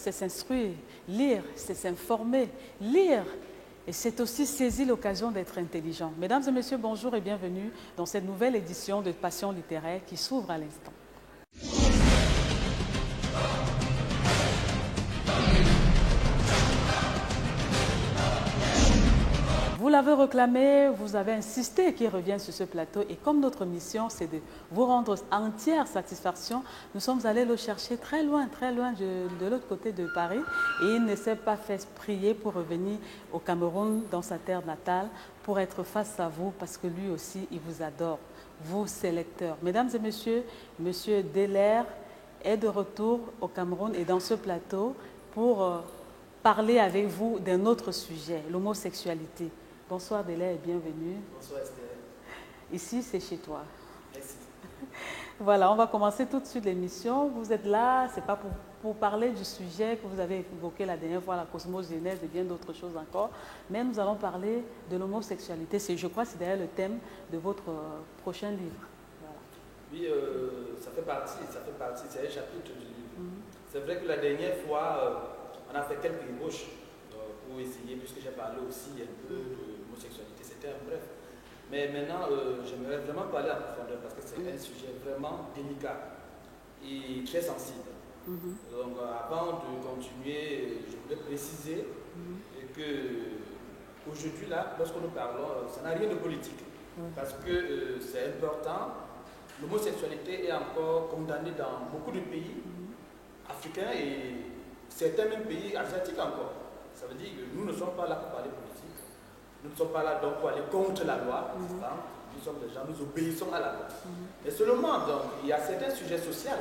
c'est s'instruire. Lire, c'est s'informer. Lire, et c'est aussi saisir l'occasion d'être intelligent. Mesdames et messieurs, bonjour et bienvenue dans cette nouvelle édition de Passion littéraire qui s'ouvre à l'instant. Vous l'avez réclamé, vous avez insisté qu'il revienne sur ce plateau et comme notre mission c'est de vous rendre entière satisfaction, nous sommes allés le chercher très loin de l'autre côté de Paris et il ne s'est pas fait prier pour revenir au Cameroun, dans sa terre natale, pour être face à vous parce que lui aussi il vous adore, vous ses lecteurs. Mesdames et messieurs, Monsieur Delair est de retour au Cameroun et dans ce plateau pour parler avec vous d'un autre sujet, l'homosexualité. Bonsoir Delair et bienvenue. Bonsoir Esther. Ici, c'est chez toi. Merci. Voilà, on va commencer tout de suite l'émission. Vous êtes là, c'est pas pour parler du sujet que vous avez évoqué la dernière fois, la cosmogénèse et bien d'autres choses encore, mais nous allons parler de l'homosexualité. Je crois que c'est d'ailleurs le thème de votre prochain livre. Voilà. Oui, ça fait partie, c'est un chapitre du livre. C'est vrai que la dernière fois, on a fait quelques ébauches pour essayer, puisque j'ai parlé aussi un peu de l'homosexualité, c'était un bref. Mais maintenant, j'aimerais vraiment parler en profondeur parce que c'est un sujet vraiment délicat et très sensible. Donc, avant de continuer, je voulais préciser que aujourd'hui, là, lorsque nous parlons, ça n'a rien de politique. Parce que c'est important, l'homosexualité est encore condamnée dans beaucoup de pays africains et certains même pays asiatiques encore. Ça veut dire que nous ne sommes pas là pour parler politique. Nous ne sommes pas là donc pour aller contre la loi. Nous sommes des gens, nous obéissons à la loi. Mais seulement, donc, il y a certains sujets sociaux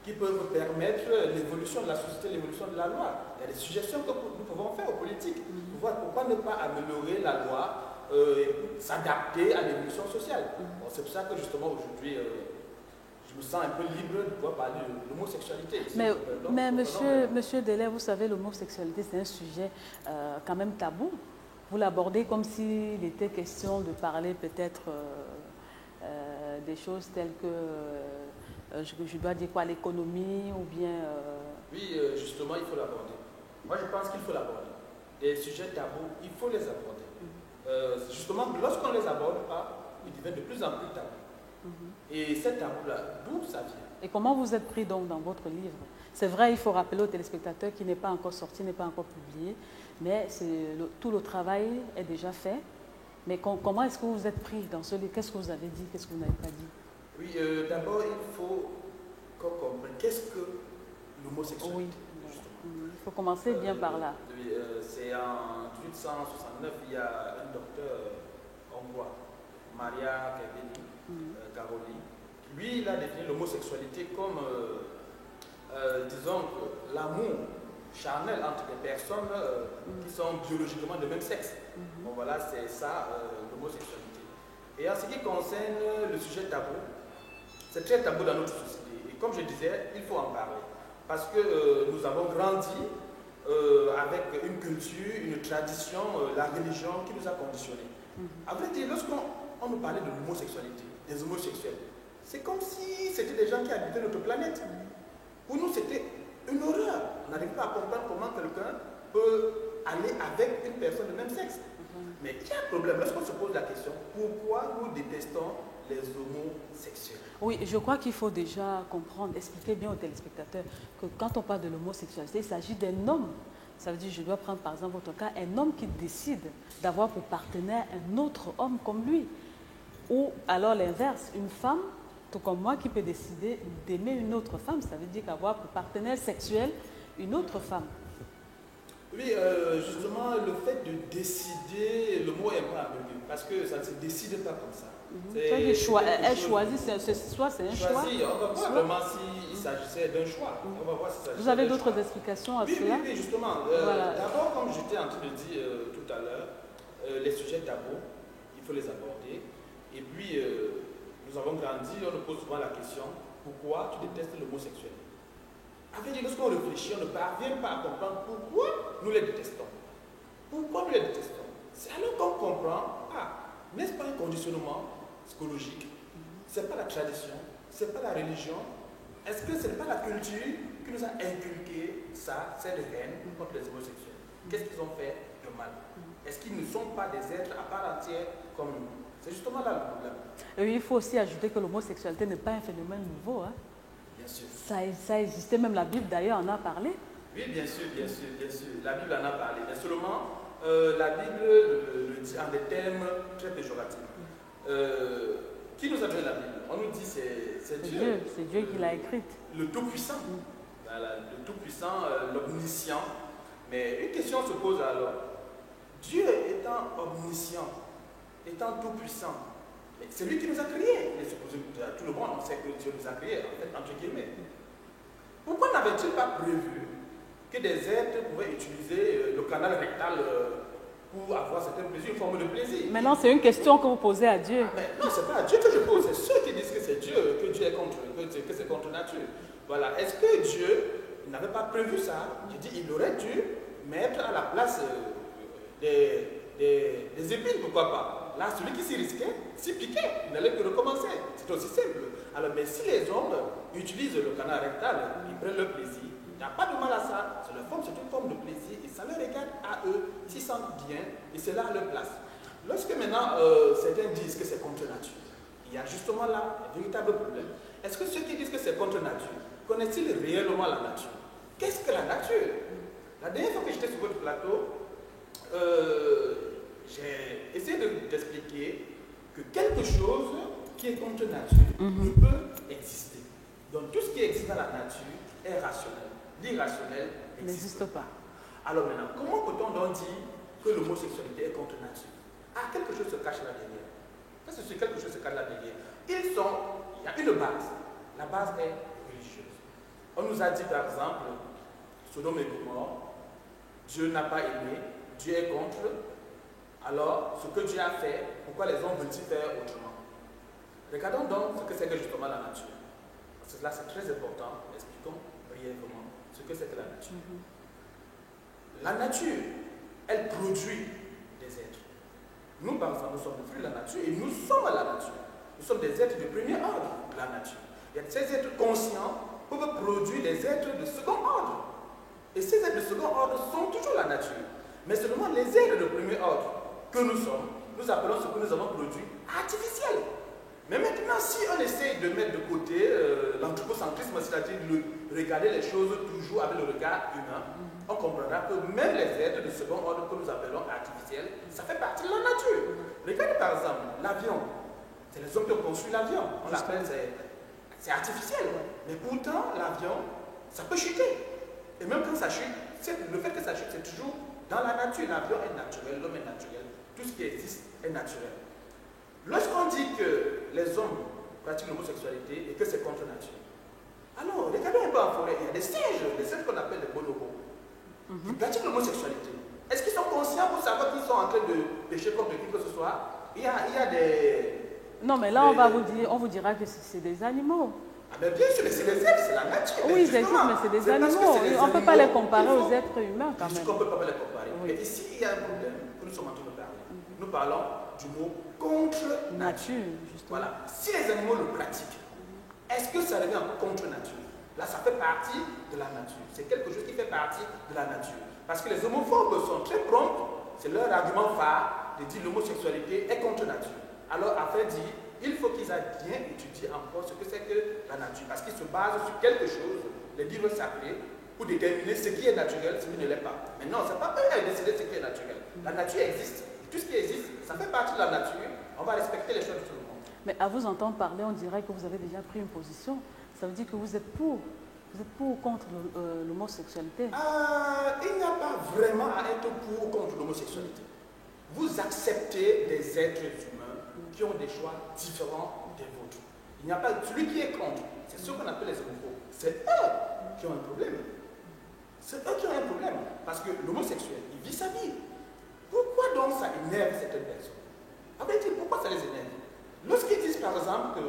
qui peuvent permettre l'évolution de la société, l'évolution de la loi. Il y a des suggestions que nous pouvons faire aux politiques. Pourquoi ne pas améliorer la loi, s'adapter à l'évolution sociale. Bon, c'est pour ça que justement aujourd'hui, je me sens un peu libre de pouvoir parler de l'homosexualité. Mais monsieur Delair, vous savez, l'homosexualité, c'est un sujet quand même tabou. Vous l'abordez comme s'il était question de parler peut-être des choses telles que, je dois dire quoi, l'économie ou bien... Oui, justement, il faut l'aborder. Moi, je pense qu'il faut l'aborder. Des sujets tabous, il faut les aborder. Justement, lorsqu'on ne les aborde pas, ils deviennent de plus en plus tabous. Et cet tabou-là, d'où ça vient? Et comment vous êtes pris donc dans votre livre? C'est vrai, il faut rappeler aux téléspectateurs qu'il n'est pas encore sorti, n'est pas encore publié, mais tout le travail est déjà fait. Mais comment est-ce que vous êtes pris dans ce livre? Qu'est-ce que vous avez dit? Qu'est-ce que vous n'avez pas dit? Oui, d'abord, il faut qu'on comprenne qu'est-ce que l'homosexualité. Oui, il faut commencer bien par là. Oui, c'est en 1869, il y a un docteur hongrois, Maria Karoli. Lui, il a défini l'homosexualité comme, disons, l'amour charnel entre des personnes qui sont biologiquement de même sexe. Bon, voilà, c'est ça, l'homosexualité. Et en ce qui concerne le sujet tabou, c'est très tabou dans notre société. Et comme je disais, il faut en parler. Parce que nous avons grandi avec une culture, une tradition, la religion qui nous a conditionnés. À vrai dire, lorsqu'on nous parlait de l'homosexualité, des homosexuels, c'est comme si c'était des gens qui habitaient notre planète. Pour nous, c'était une horreur. On n'arrive pas à comprendre comment quelqu'un peut aller avec une personne de même sexe. Mais il y a un problème. Lorsqu'on se pose la question, pourquoi nous détestons les homosexuels? Oui, je crois qu'il faut déjà comprendre, expliquer bien aux téléspectateurs que quand on parle de l'homosexualité, il s'agit d'un homme. Ça veut dire, je dois prendre par exemple votre cas, un homme qui décide d'avoir pour partenaire un autre homme comme lui. Ou alors l'inverse, une femme, tout comme moi, qui peut décider d'aimer une autre femme. Ça veut dire qu'avoir pour partenaire sexuel une autre femme. Oui, justement, le fait de décider, le mot est pas ambigu, parce que ça ne se décide pas comme ça. Elle choisit, soit c'est un choix. On va voir vraiment s'il s'agissait d'un choix. On va voir si vous avez d'autres explications à cela? Oui, justement. Voilà. D'abord, comme j'étais en train de dire tout à l'heure, les sujets tabous, il faut les aborder. Et puis, nous avons grandi, on nous pose souvent la question, pourquoi tu détestes l'homosexuel? Avec lorsqu'on réfléchit, on ne parvient pas à comprendre pourquoi nous les détestons. Pourquoi nous les détestons? C'est alors qu'on comprend, n'est-ce pas un conditionnement psychologique? Ce n'est pas la tradition, ce n'est pas la religion. Est-ce que ce n'est pas la culture qui nous a inculqué ça, cette haine contre les homosexuels? Qu'est-ce qu'ils ont fait de mal? Est-ce qu'ils ne sont pas des êtres à part entière comme nous? C'est justement là le problème. Et il faut aussi ajouter que l'homosexualité n'est pas un phénomène nouveau. Hein. Bien sûr. Ça existait, même la Bible d'ailleurs en a parlé. Oui, bien sûr, bien sûr, bien sûr. La Bible en a parlé. Mais seulement, la Bible le dit en des termes très péjoratifs. Qui nous a donné la Bible? On nous dit c'est Dieu. C'est Dieu qui l'a écrite. Le Tout-Puissant. Voilà, le Tout-Puissant, l'Omniscient. Mais une question se pose alors. Dieu étant omniscient, étant tout-puissant, c'est lui qui nous a créés. Et tout le monde, on sait que Dieu nous a créés, en fait, entre guillemets. Pourquoi n'avait-il pas prévu que des êtres pouvaient utiliser le canal rectal pour avoir certains plaisirs, une forme de plaisir? Maintenant, c'est une question que vous posez à Dieu. Mais non, ce n'est pas à Dieu que je pose, c'est ceux qui disent que c'est Dieu, que Dieu est contre, que c'est contre nature. Voilà. Est-ce que Dieu n'avait pas prévu ça? Je dis, il aurait dû mettre à la place des épines, pourquoi pas? Là, celui qui s'y risquait, s'y piquait, il n'allait que recommencer. C'est aussi simple. Alors, mais si les hommes utilisent le canal rectal, ils prennent leur plaisir, il n'y a pas de mal à ça. C'est une forme de plaisir et ça leur regarde à eux, s'ils sentent bien et c'est là à leur place. Lorsque maintenant certains disent que c'est contre nature, il y a justement là un véritable problème. Est-ce que ceux qui disent que c'est contre nature connaissent-ils réellement la nature? Qu'est-ce que la nature? La dernière fois que j'étais sur votre plateau, j'ai essayé d'expliquer que quelque chose qui est contre nature ne peut exister. Donc tout ce qui existe dans la nature est rationnel. L'irrationnel n'existe pas. Alors maintenant, comment peut-on donc dire que l'homosexualité est contre nature? Ah, quelque chose se cache là derrière. Parce que quelque chose se cache là derrière. Il y a une base. La base est religieuse. On nous a dit par exemple, Sodome et Gomorrhe, Dieu n'a pas aimé, Dieu est contre. Alors, ce que Dieu a fait, pourquoi les hommes veulent-ils faire autrement? Regardons donc ce que c'est que justement la nature. Parce que là, c'est très important. Expliquons brièvement ce que c'est que la nature. La nature, elle produit des êtres. Nous, par exemple, nous sommes le fruit de la nature et nous sommes la nature. Nous sommes des êtres de premier ordre de la nature. Il y a ces êtres conscients peuvent produire des êtres de second ordre. Et ces êtres de second ordre sont toujours la nature. Mais seulement les êtres de premier ordre que nous sommes, nous appelons ce que nous avons produit artificiel. Mais maintenant, si on essaye de mettre de côté l'anthropocentrisme, c'est-à-dire de regarder les choses toujours avec le regard humain, on comprendra que même les êtres de second ordre que nous appelons artificiels, ça fait partie de la nature. Regardez par exemple l'avion. C'est les hommes qui ont construit l'avion. On l'appelle, c'est artificiel. Mais pourtant, l'avion, ça peut chuter. Et même quand ça chute, le fait que ça chute, c'est toujours dans la nature. L'avion est naturel, l'homme est naturel. Tout ce qui existe est naturel. Lorsqu'on dit que les hommes pratiquent l'homosexualité et que c'est contre nature, alors regardez un peu en forêt, il y a des singes qu'on appelle des bonobos. Ils pratiquent l'homosexualité. Est-ce qu'ils sont conscients pour savoir qu'ils sont en train de pécher contre qui que ce soit? Il y a des... Non, mais là, on vous dira que c'est des animaux. Ah ben bien sûr, mais c'est des êtres, c'est la nature. Oui, c'est sûr, mais c'est des animaux. On ne peut pas les comparer aux êtres humains quand même. On ne peut pas les comparer. Oui. Mais ici, il y a un problème que nous sommes en train de parler. Nous parlons du mot contre nature. Voilà. Si les animaux le pratiquent, est-ce que ça devient contre nature? Là, ça fait partie de la nature. C'est quelque chose qui fait partie de la nature. Parce que les homophobes sont très prompts, c'est leur argument phare de dire l'homosexualité est contre nature. Alors, afin de dire, il faut qu'ils aient bien étudié encore ce que c'est que la nature. Parce qu'ils se basent sur quelque chose, les livres sacrés, pour déterminer ce qui est naturel, ce qui ne l'est pas. Mais non, ce n'est pas eux qui décider ce qui est naturel. La nature existe. Tout ce qui existe, ça fait partie de la nature. On va respecter les choses de tout le monde. Mais à vous entendre parler, on dirait que vous avez déjà pris une position. Ça veut dire que vous êtes pour. Vous êtes pour ou contre l'homosexualité? Il n'y a pas vraiment à être pour ou contre l'homosexualité. Vous acceptez des êtres humains qui ont des choix différents des vôtres. Il n'y a pas celui qui est contre. C'est ce qu'on appelle les homophobes. C'est eux qui ont un problème. C'est eux qui ont un problème. Parce que l'homosexuel, il vit sa vie. Pourquoi donc ça énerve certaines personnes? En fait, pourquoi ça les énerve? Lorsqu'ils disent par exemple que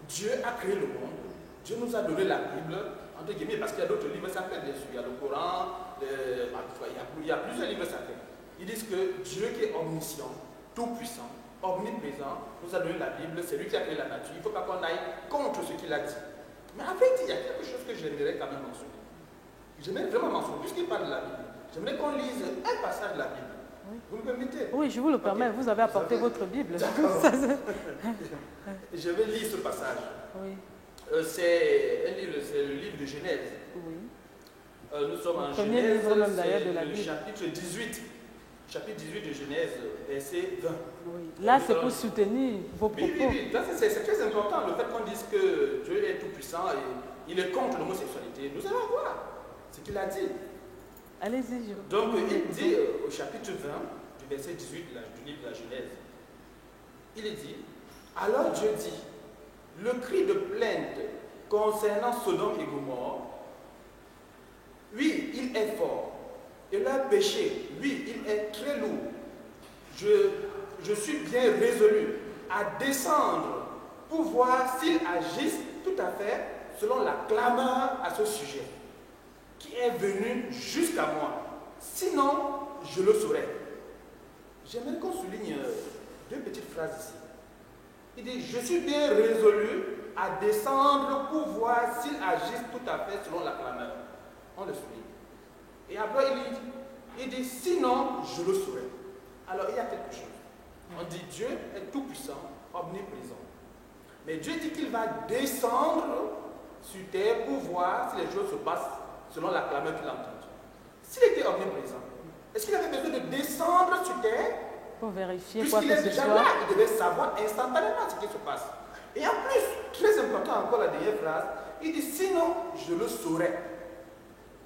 Dieu a créé le monde, Dieu nous a donné la Bible, entre guillemets, parce qu'il y a d'autres livres sacrés, bien sûr. Il y a le Coran, il y a plusieurs livres sacrés. Ils disent que Dieu qui est omniscient, tout-puissant, omniprésent, nous a donné la Bible, c'est lui qui a créé la nature. Il ne faut pas qu'on aille contre ce qu'il a dit. Mais en fait, il y a quelque chose que j'aimerais quand même mentionner. J'aimerais vraiment mentionner, puisqu'il parle de la Bible, j'aimerais qu'on lise un passage de la Bible. Oui. Vous me permettez? Oui, je vous le permets. Okay. Vous avez apporté votre Bible. Je vais lire ce passage. Oui. C'est le livre de Genèse. Oui. Nous sommes en Premier Genèse, livre même d'ailleurs de la le Bible. chapitre 18. Chapitre 18 de Genèse, verset 20. Oui. Là, c'est pour soutenir vos propos. Oui. C'est très important le fait qu'on dise que Dieu est tout-puissant et il est contre l'homosexualité. Nous allons voir ce qu'il a dit. Allez-y. Donc, il dit au chapitre 20, du verset 18 du livre de la Genèse, il dit, alors Dieu dit, le cri de plainte concernant Sodome et Gomorrhe, oui, il est fort, et leur péché, oui, il est très lourd. Je suis bien résolu à descendre pour voir s'ils agissent tout à fait selon la clameur à ce sujet, qui est venu jusqu'à moi. Sinon, je le saurai. J'aimerais qu'on souligne deux petites phrases ici. Il dit, je suis bien résolu à descendre pour voir s'ils agissent tout à fait selon la clameur. On le souligne. Et après, il dit, sinon, je le saurai. Alors, il y a quelque chose. On dit, Dieu est tout puissant, omniprésent. Mais Dieu dit qu'il va descendre sur terre pour voir si les choses se passent selon la clameur qu'il a entendue. S'il était omniprésent, est-ce qu'il avait besoin de descendre sur terre pour vérifier quoi que ce soit? Puisqu'il est déjà là, il devait savoir instantanément ce qui se passe. Et en plus, très important encore la dernière phrase, il dit sinon je le saurai.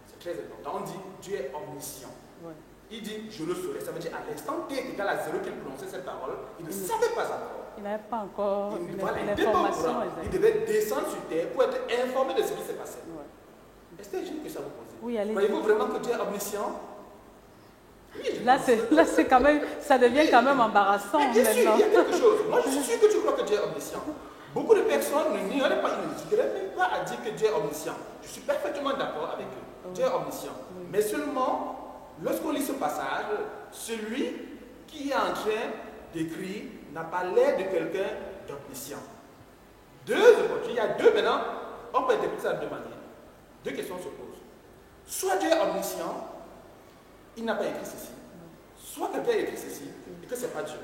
C'est très important. On dit Dieu est omniscient. Ouais. Il dit je le saurai. Ça veut dire à l'instant T égal à 0 qu'il prononçait cette parole, il ne savait pas encore. Il n'avait pas encore une information. Il devait descendre sur terre pour être informé de ce qui s'est passé. Ouais. Est-ce que ça vous pose? Oui, allez-y. Voyez-vous vraiment que Dieu est omniscient? Oui, là, c'est quand même, ça devient quand même embarrassant. Mais bien sûr, il y a quelque chose. Moi, je suis sûr que tu crois que Dieu est omniscient. Beaucoup de personnes n'ignoraient pas, ils n'hésiteraient même pas à dire que Dieu est omniscient. Je suis parfaitement d'accord avec eux. Dieu est omniscient. Mais seulement, lorsqu'on lit ce passage, celui qui est en train d'écrire n'a pas l'air de quelqu'un d'omniscient. Il y a deux maintenant, on peut interpréter ça de deux manières. Deux questions se posent. Soit Dieu est omniscient, il n'a pas écrit ceci. Soit quelqu'un a écrit ceci et que ce n'est pas Dieu.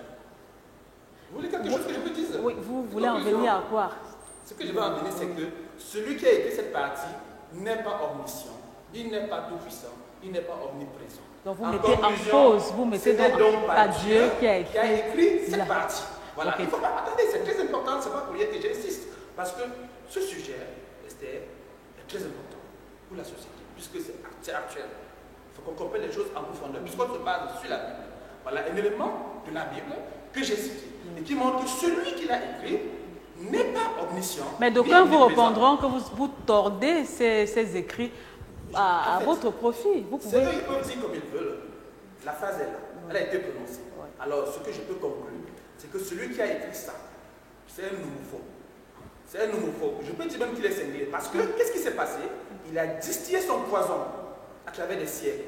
Vous voulez quelque chose que je vous dise? Oui, vous voulez en venir à quoi? Ce que je veux en venir, c'est que celui qui a écrit cette partie n'est pas omniscient, il n'est pas tout-puissant, il n'est pas omniprésent. Donc vous mettez en pause, vous mettez donc pas Dieu qui a écrit cette partie. Voilà. Okay. Il faut pas attendez, c'est très important, c'est pas pour rien que j'insiste. Parce que ce sujet, Esther, est très important pour la société, puisque c'est actuel. Il faut qu'on comprenne les choses en profondeur, puisqu'on se base sur la Bible. Voilà un élément de la Bible que j'ai cité, et qui montre que celui qui l'a écrit n'est pas omniscient. Mais d'aucuns vous répondront que vous tordez ces écrits à votre profit. Vous pouvez... Ils peuvent dire comme ils veulent. La phrase est là, elle a été prononcée. Alors, ce que je peux conclure, c'est que celui qui a écrit ça, c'est un homophobe. C'est un homophobe. Je peux dire même qu'il est cinglé. Parce que, qu'est-ce qui s'est passé? Il a distillé son poison à travers des siècles,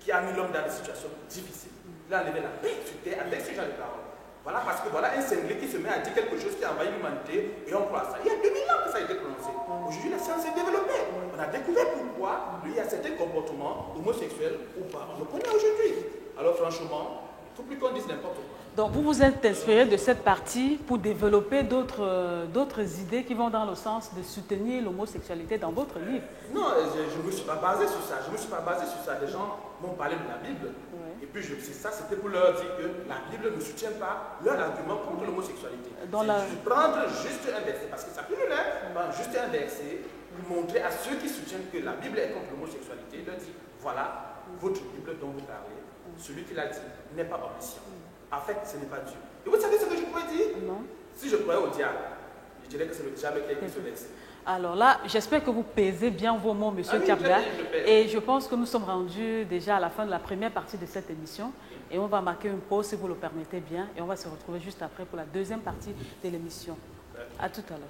qui a mis l'homme dans des situations difficiles. Il a enlevé la paix sur terre avec ce genre de paroles. Voilà, parce que voilà un cinglé qui se met à dire quelque chose qui a envahi l'humanité et on croit ça. Il y a 2000 ans que ça a été prononcé. Aujourd'hui, la science s'est développée. On a découvert pourquoi il y a certains comportements homosexuels ou pas. On le connaît aujourd'hui. Alors franchement, il ne faut plus qu'on dise n'importe quoi. Donc vous vous êtes inspiré de cette partie pour développer d'autres idées qui vont dans le sens de soutenir l'homosexualité dans votre livre. Non, je ne me suis pas basé sur ça. Je me suis pas basé sur ça. Les gens m'ont parlé de la Bible. Et puis ça, c'était pour leur dire que la Bible ne soutient pas leur argument contre l'homosexualité. C'est prendre juste un verset, parce que ça peut prendre juste un verset pour montrer à ceux qui soutiennent que la Bible est contre l'homosexualité, leur dire, voilà votre Bible dont vous parlez, celui qui l'a dit n'est pas omniscient. En fait, ce n'est pas Dieu. Et vous savez ce que je pourrais dire? Non. Si je croyais au diable, je dirais que c'est le diable qui a écrit ce verset. Alors là, j'espère que vous pesez bien vos mots, Monsieur Kabda. Et je pense que nous sommes rendus déjà à la fin de la première partie de cette émission. Et on va marquer une pause, si vous le permettez bien. Et on va se retrouver juste après pour la deuxième partie de l'émission. À tout à l'heure.